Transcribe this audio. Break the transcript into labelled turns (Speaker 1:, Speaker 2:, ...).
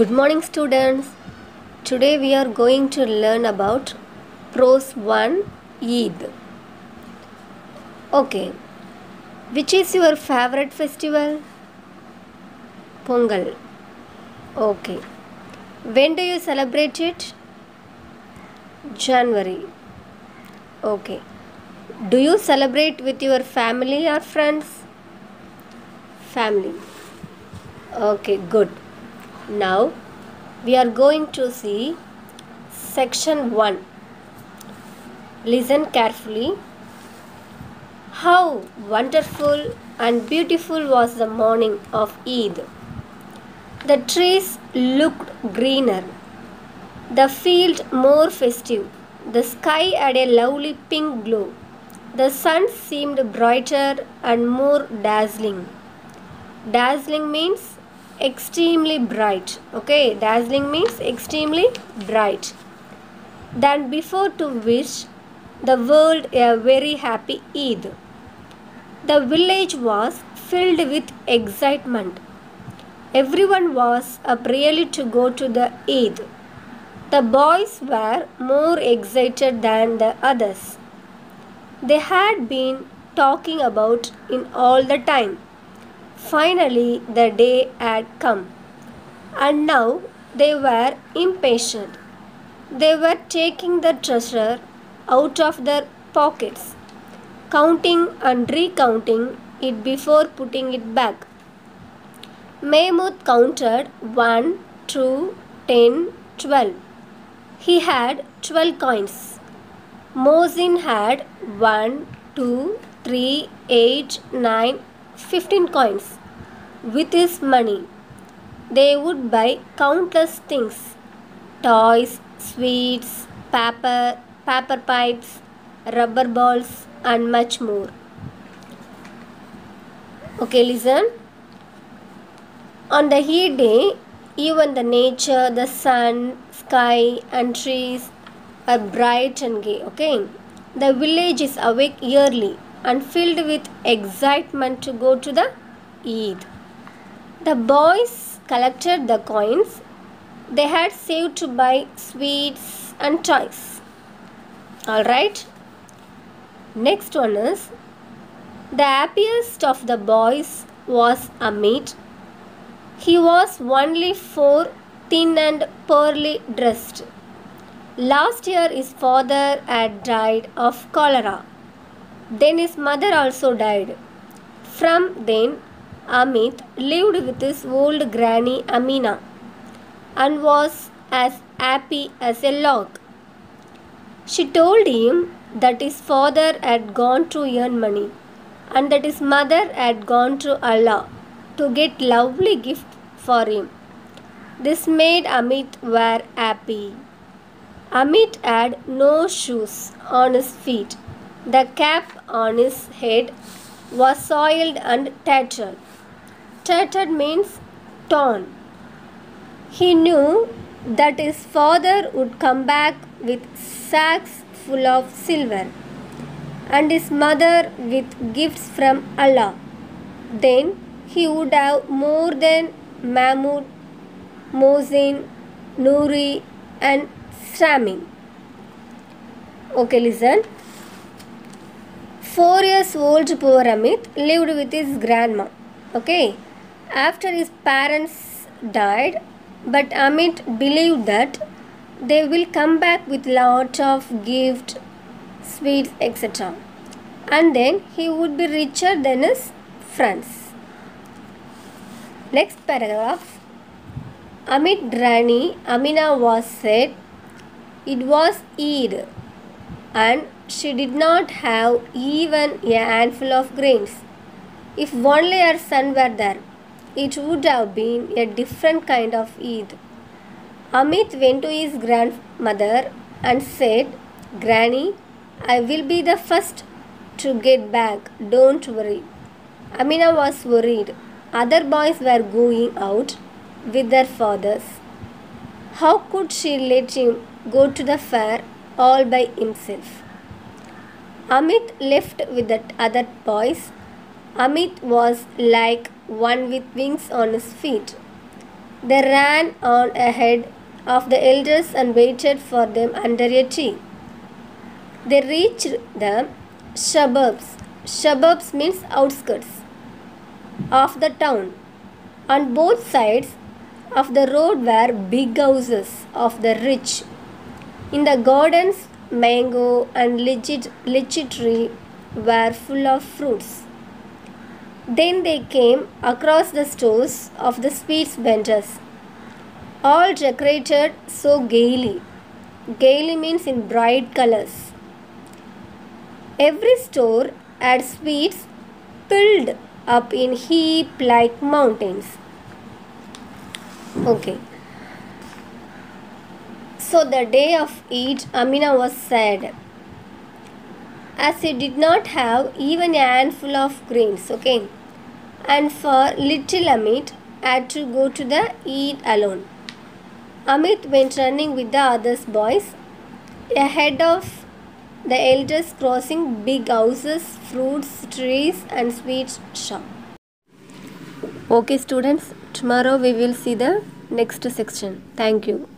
Speaker 1: Good morning, students. Today we are going to learn about Prose 1 Eid. Okay, which is your favorite festival? Pongal. Okay. When do you celebrate it? January. Okay. Do you celebrate with your family or friends? Family. Okay, good. Now we are going to see section 1. Listen carefully. How wonderful and beautiful was the morning of Eid. The trees looked greener, the field more festive, the sky had a lovely pink glow. The sun seemed brighter and more dazzling. Dazzling means extremely bright. Okay, dazzling means extremely bright. Than before, to wish the world a very happy Eid. The village was filled with excitement. Everyone was up really to go to the Eid. The boys were more excited than the others. They had been talking about it all the time. Finally, the day had come, and now they were impatient. They were taking the treasure out of their pockets, counting and recounting it before putting it back. Mahmud counted 1, 2, 10, 12. He had 12 coins. Mohsin had 1, 2, 3, 8, 9, 15 coins. With his money, they would buy countless things: toys, sweets, paper pipes, rubber balls, and much more. Okay, listen. On the Eid day, even the nature, the sun, sky, and trees are bright and gay. Okay, the village is awake early and filled with excitement to go to the Eid. The boys collected the coins they had saved to buy sweets and toys. Alright. Next one is, the happiest of the boys was Amit. He was only 4, thin and poorly dressed. Last year his father had died of cholera. Then his mother also died. From then, Amit lived with his old granny Amina and was as happy as a lark. She told him that his father had gone to earn money and that his mother had gone to Allah to get lovely gifts for him. This made Amit very happy. Amit had no shoes on his feet. The cap on his head was soiled and tattered. Tattered means torn. He knew that his father would come back with sacks full of silver and his mother with gifts from Allah. Then he would have more than Mahmud, Mohsin, Noori, and Sami. Okay, listen. 4 years old poor Amit lived with his grandma. Okay, after his parents died, but Amit believed that they will come back with lot of gifts, sweets, etc. And then he would be richer than his friends. Next paragraph. Amit Rani Amina was said it was Eid and she did not have even a handful of grains. If only her son were there, it would have been a different kind of Eid. Amit went to his grandmother and said, "Granny, I will be the first to get back, don't worry." Amina was worried. Other boys were going out with their fathers. How could she let him go to the fair all by himself? Amit left with the other boys. Amit was like one with wings on his feet. They ran on ahead of the elders and waited for them under a tree. They reached the suburbs. Suburbs means outskirts of the town. On both sides of the road were big houses of the rich. In the gardens, mango and lychee tree were full of fruits. Then they came across the stores of the sweets vendors, all decorated so gaily. Gaily means in bright colors. Every store had sweets piled up in heap like mountains. Okay. So the day of Eid, Amina was sad, as she did not have even a handful of grains. Okay. And for little Amit had to go to the Eid alone. Amit went running with the other boys, ahead of the elders, crossing big houses, fruits, trees and sweet shop. Okay students, tomorrow we will see the next section. Thank you.